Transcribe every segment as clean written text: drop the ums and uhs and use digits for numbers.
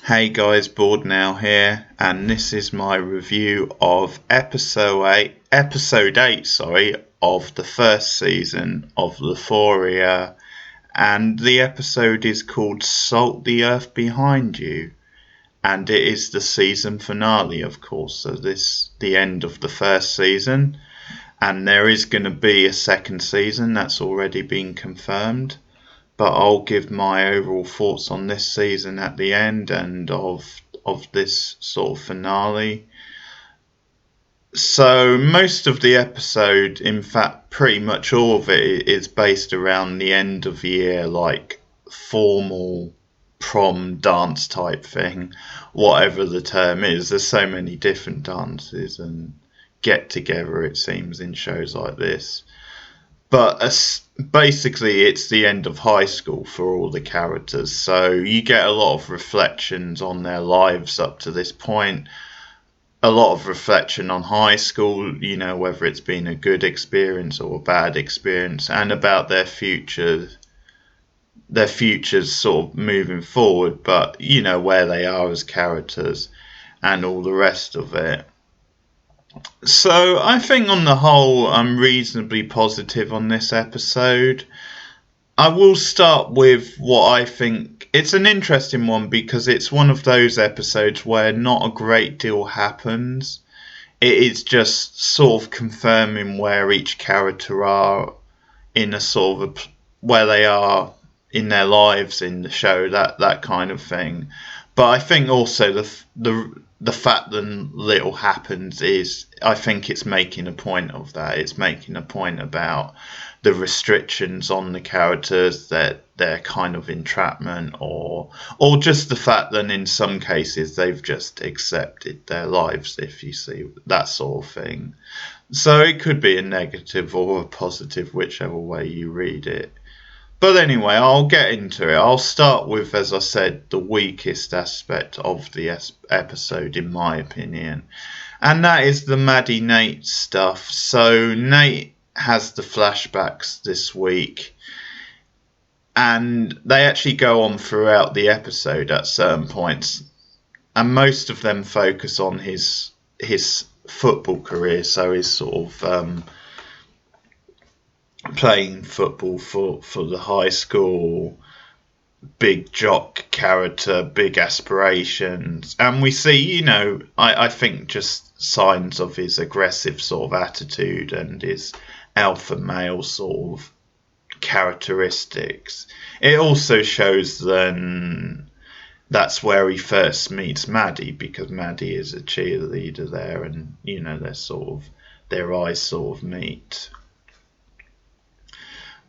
Hey guys, Bored Now here, and this is my review of episode 8, of the first season of Euphoria, and the episode is called Salt the Earth Behind You, and it is the season finale, of course, so this the end of the first season, and there is going to be a second season that's already been confirmed. But I'll give my overall thoughts on this season at the end and of this sort of finale. So most of the episode, in fact pretty much all of it, is based around the end of year, like formal prom dance type thing, whatever the term is. There's so many different dances and get together, it seems, in shows like this. But basically it's the end of high school for all the characters, so you get a lot of reflections on their lives up to this point, a lot of reflection on high school, whether it's been a good experience or a bad experience, and about their futures sort of moving forward, but where they are as characters and all the rest of it. So I think on the whole I'm reasonably positive on this episode. I will start with what I think. It's an interesting one because it's one of those episodes where not a great deal happens. It is just sort of confirming where each character are in a sort of where they are in their lives in the show, that kind of thing. But I think also the fact that little happens is, I think it's making a point of that. It's making a point about the restrictions on the characters, that their kind of entrapment, or just the fact that in some cases they've just accepted their lives, if you see that sort of thing. So it could be a negative or a positive, whichever way you read it. But anyway, I'll get into it. I'll start with, as I said, the weakest aspect of the episode, in my opinion. And that is the Maddie Nate stuff. So Nate has the flashbacks this week. And they actually go on throughout the episode at certain points. And most of them focus on his football career. So his sort of playing football for the high school, big jock character, big aspirations, and we see, I think just signs of his aggressive sort of attitude and his alpha male sort of characteristics. It also shows then that's where he first meets Maddie, because Maddie is a cheerleader there, and their eyes sort of meet.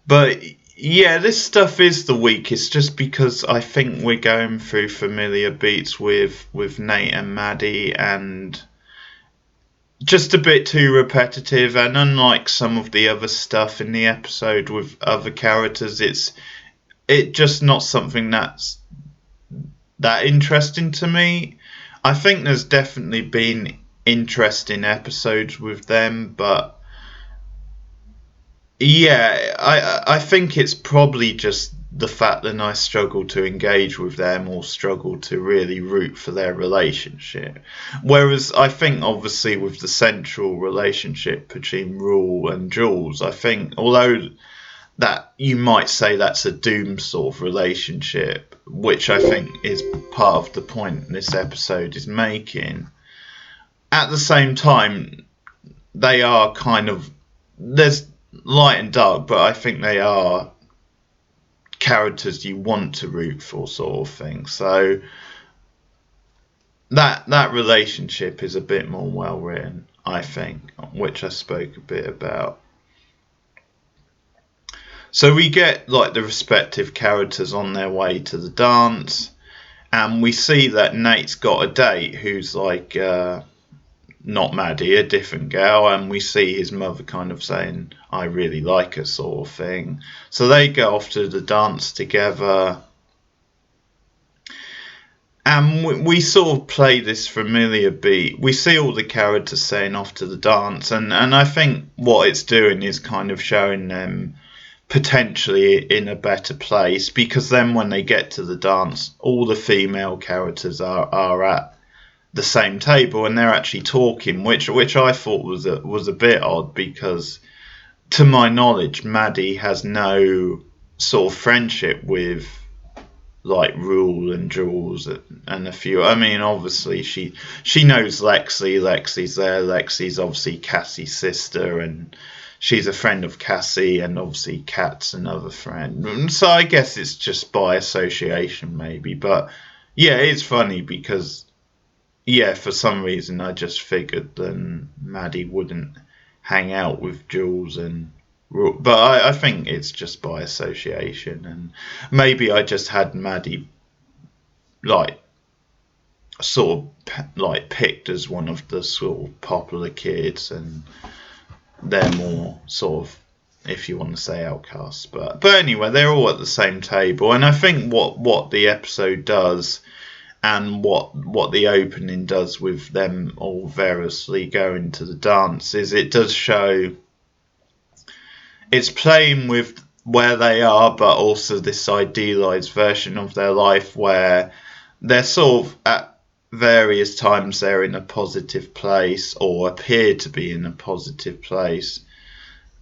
But yeah, this stuff is the weakest, just because I think we're going through familiar beats with Nate and Maddie, and just a bit too repetitive. And unlike some of the other stuff in the episode with other characters, it's just not something that's that interesting to me. I think there's definitely been interesting episodes with them, but yeah, I think it's probably just the fact that I struggle to engage with them or struggle to really root for their relationship. Whereas I think obviously with the central relationship between Rule and Jules, I think although that you might say that's a doomed sort of relationship, which I think is part of the point this episode is making, at the same time they are kind of, there's light and dark, but I think they are characters you want to root for, sort of thing. So that relationship is a bit more well written, I think, which I spoke a bit about. So we get like the respective characters on their way to the dance, and we see that Nate's got a date who's like not Maddie, a different girl, and we see his mother kind of saying, I really like her, sort of thing. So they go off to the dance together, and we sort of play this familiar beat. We see all the characters saying off to the dance, and I think what it's doing is kind of showing them potentially in a better place, because then when they get to the dance, all the female characters are at the same table and they're actually talking, which I thought was a bit odd, because to my knowledge, Maddie has no sort of friendship with like Rule and Jules and a few. I mean, obviously she knows Lexi. Lexi's there. Lexi's obviously Cassie's sister, and she's a friend of Cassie, and obviously Kat's another friend. So I guess it's just by association, maybe. But yeah, it's funny because yeah, for some reason I just figured then Maddie wouldn't hang out with Jules and. But I think it's just by association, and maybe I just had Maddie like sort of like picked as one of the sort of popular kids, and they're more sort of, if you want to say, outcasts. But anyway, they're all at the same table, and I think what the episode does, and what the opening does with them all variously going to the dance, is it does show. It's playing with where they are, but also this idealized version of their life where they're sort of at various times they're in a positive place or appear to be in a positive place.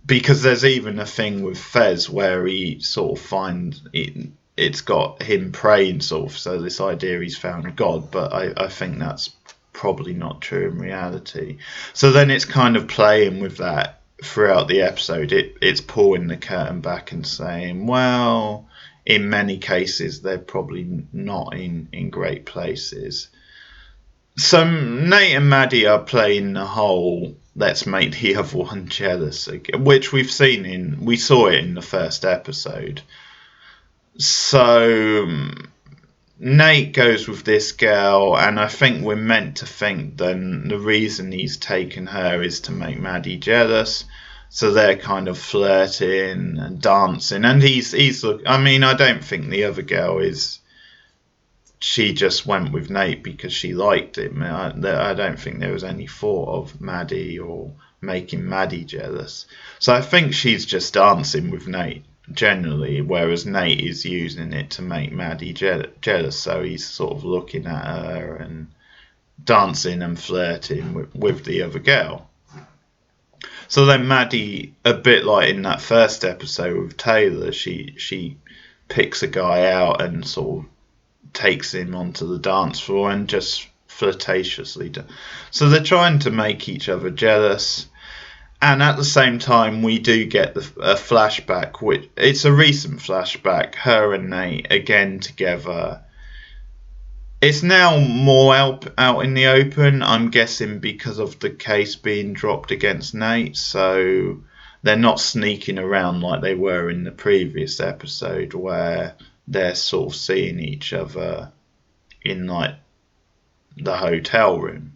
Because there's even a thing with Fez where he sort of finds it's got him praying, sort of, so this idea he's found God, but I think that's probably not true in reality. So then it's kind of playing with that throughout the episode. It's pulling the curtain back and saying, well, in many cases they're probably not in great places. So Nate and Maddie are playing the whole let's make the other one jealous, which we saw it in the first episode. So Nate goes with this girl, and I think we're meant to think then the reason he's taken her is to make Maddie jealous. So they're kind of flirting and dancing, and he's I mean, I don't think the other girl is. She just went with Nate because she liked him. I don't think there was any thought of Maddie or making Maddie jealous. So I think she's just dancing with Nate generally, whereas Nate is using it to make Maddie jealous. So he's sort of looking at her and dancing and flirting with the other girl. So then Maddie, a bit like in that first episode with Taylor, she picks a guy out and sort of takes him onto the dance floor and just flirtatiously so they're trying to make each other jealous. And at the same time, we do get a flashback, which it's a recent flashback, her and Nate again together. It's now more out in the open, I'm guessing because of the case being dropped against Nate, so they're not sneaking around like they were in the previous episode where they're sort of seeing each other in like the hotel room.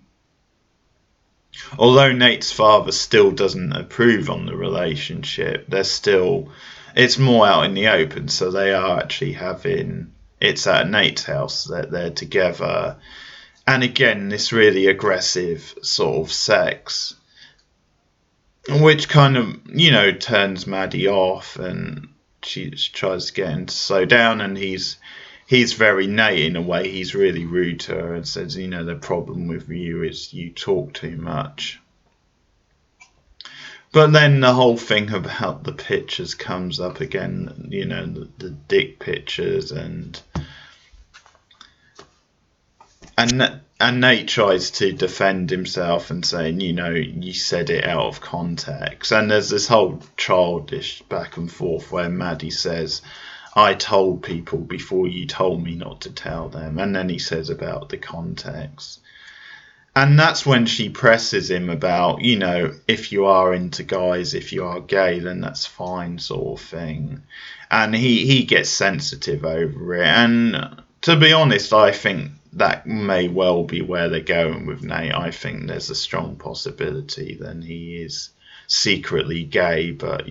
Although Nate's father still doesn't approve on the relationship, it's more out in the open, so they are actually it's at Nate's house that they're together. And again, this really aggressive sort of sex, which kind of, turns Maddie off, and she tries to get him to slow down, and he's very Nate in a way. He's really rude to her and says, the problem with you is you talk too much. But then the whole thing about the pictures comes up again, the dick pictures, and Nate tries to defend himself and saying, you said it out of context. And there's this whole childish back and forth where Maddie says, I told people before you told me not to tell them. And then he says about the context. And that's when she presses him about, if you are into guys, if you are gay, then that's fine, sort of thing. And he gets sensitive over it. And to be honest, I think that may well be where they're going with Nate. I think there's a strong possibility that he is secretly gay, but,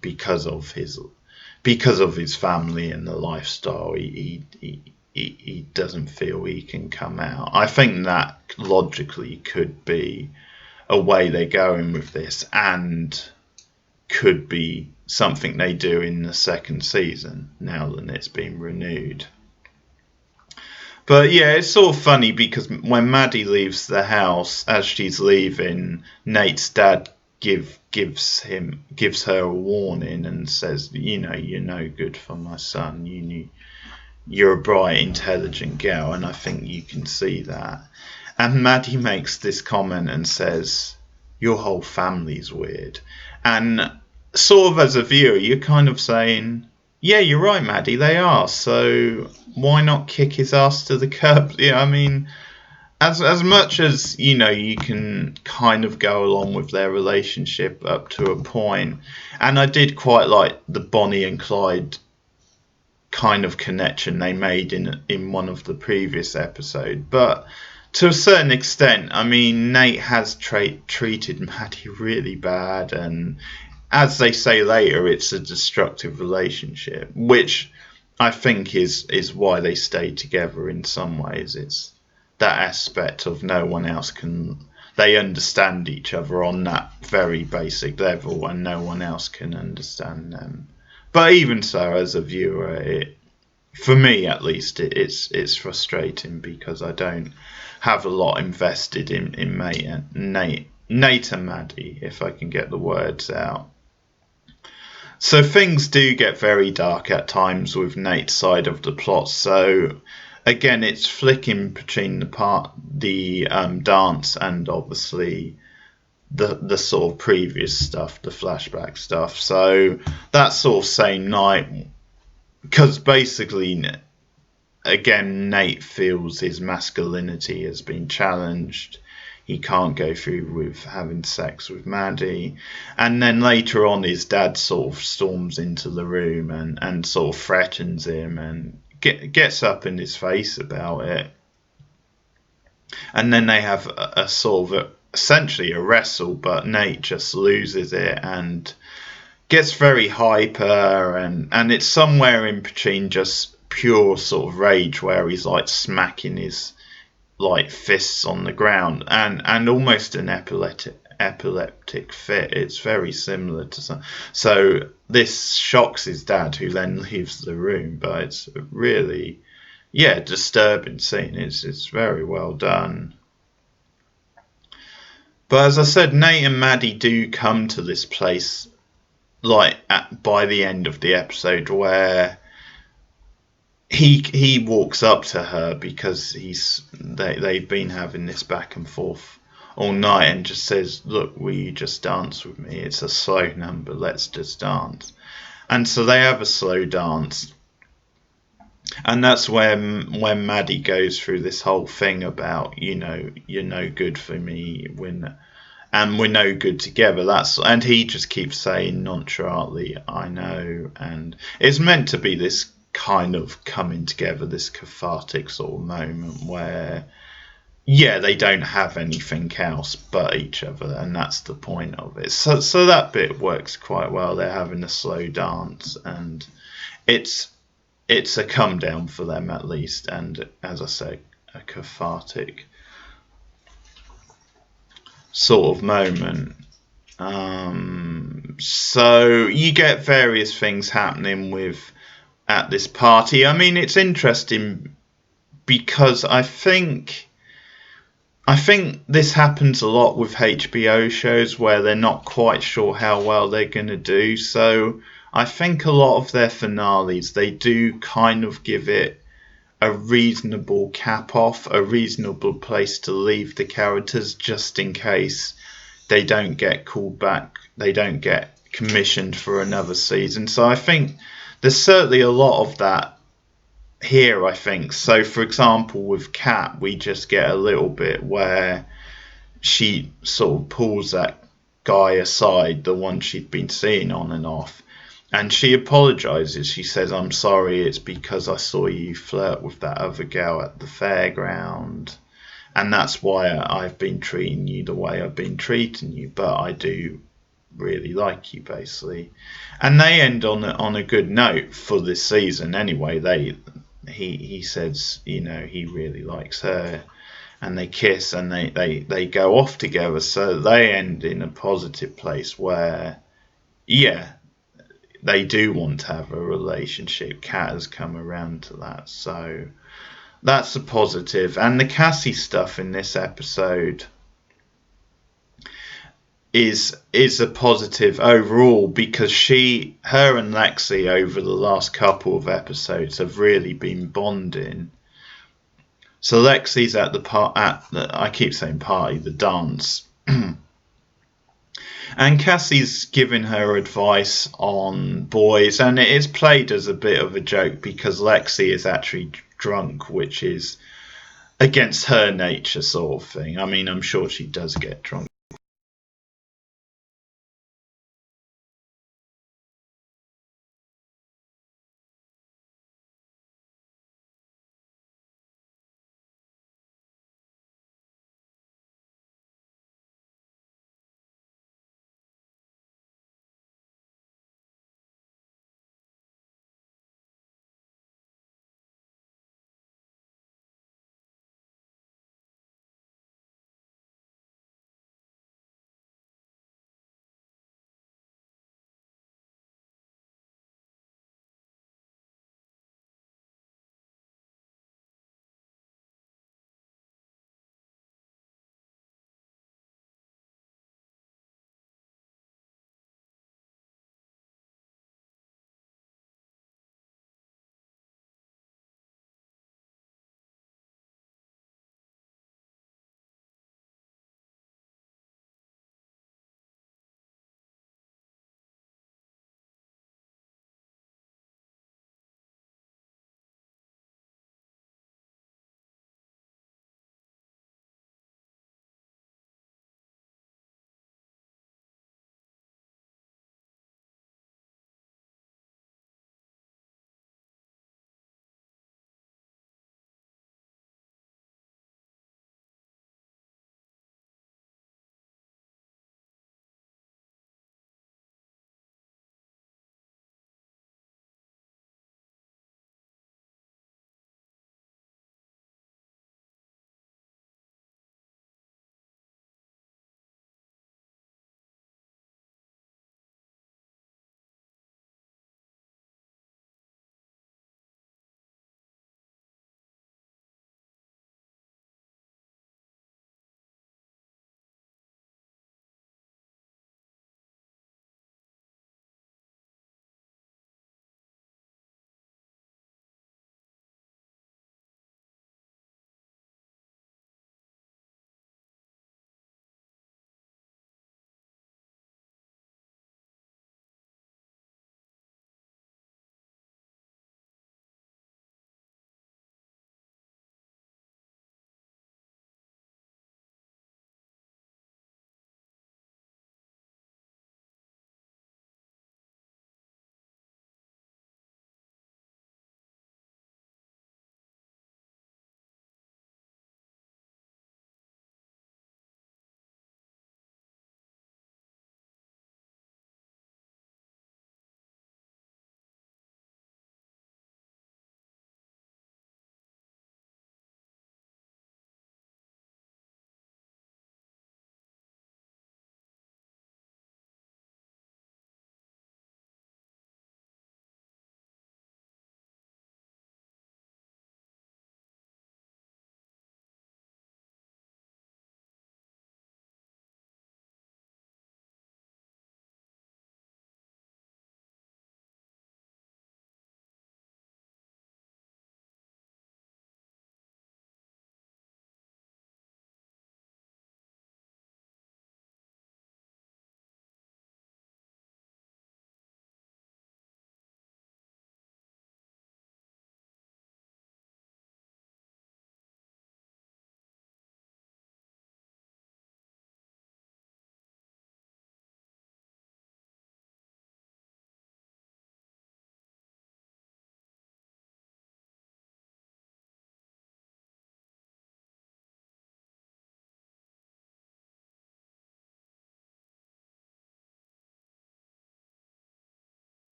because of his family and the lifestyle, he doesn't feel he can come out. I think that logically could be a way they're going with this, and could be something they do in the second season now that it's been renewed. But yeah, it's sort of funny because when Maddie leaves the house, as she's leaving, Nate's dad gives her a warning and says, you're no good for my son. You're a bright, intelligent girl, and I think you can see that. And Maddie makes this comment and says, your whole family's weird. And sort of as a viewer, you're kind of saying, yeah, you're right, Maddie, they are. So why not kick his ass to the curb? Yeah, I mean, as much as, you can kind of go along with their relationship up to a point. And I did quite like the Bonnie and Clyde kind of connection they made in one of the previous episodes. But to a certain extent, I mean, Nate has treated Maddie really bad, and as they say later, it's a destructive relationship, which I think is why they stay together in some ways. It's that aspect of no one else they understand each other on that very basic level, and no one else can understand them. But even so, as a viewer, for me at least, it's frustrating because I don't have a lot invested in Nate and Maddie, if I can get the words out. So things do get very dark at times with Nate's side of the plot. So again, it's flicking between the dance and obviously the sort of previous stuff, the flashback stuff. So that sort of same night, because basically, again, Nate feels his masculinity has been challenged. He can't go through with having sex with Maddie. And then later on, his dad sort of storms into the room and sort of threatens him and gets up in his face about it. And then they have a sort of essentially a wrestle, but Nate just loses it and gets very hyper, and it's somewhere in between just pure sort of rage where he's like smacking his like fists on the ground and almost an epileptic fit. It's very similar to some. So this shocks his dad, who then leaves the room. But it's really, disturbing scene. It's very well done. But as I said, Nate and Maddie do come to this place by the end of the episode where he walks up to her because they've been having this back and forth all night, and just says, look, will you just dance with me? It's a slow number, let's just dance. And so they have a slow dance, and that's when Maddie goes through this whole thing about, you're no good for me, and we're no good together. And he just keeps saying nonchalantly, I know. And it's meant to be this kind of coming together, this cathartic sort of moment where, they don't have anything else but each other, and that's the point of it. So that bit works quite well. They're having a slow dance, and it's a come down for them at least, and as I say, a cathartic sort of moment. So you get various things happening at this party. I mean, it's interesting because I think this happens a lot with HBO shows where they're not quite sure how well they're going to do. So I think a lot of their finales, they do kind of give it a reasonable cap off, a reasonable place to leave the characters, just in case they don't get called back, they don't get commissioned for another season. So I think there's certainly a lot of that here, I think. So for example, with Kat, we just get a little bit where she sort of pulls that guy aside, the one she'd been seeing on and off, and she apologises. She says, I'm sorry, it's because I saw you flirt with that other girl at the fairground, and that's why I've been treating you the way I've been treating you, but I do really like you, basically. And they end on a good note for this season anyway. He says, he really likes her, and they kiss, and they go off together. So they end in a positive place where yeah, they do want to have a relationship. Kat has come around to that, so that's a positive. And the Cassie stuff in this episode is a positive overall, because her and Lexi over the last couple of episodes have really been bonding. So Lexi's at I keep saying party, the dance. And Cassie's giving her advice on boys, and it is played as a bit of a joke because Lexi is actually drunk, which is against her nature, sort of thing. I mean, I'm sure she does get drunk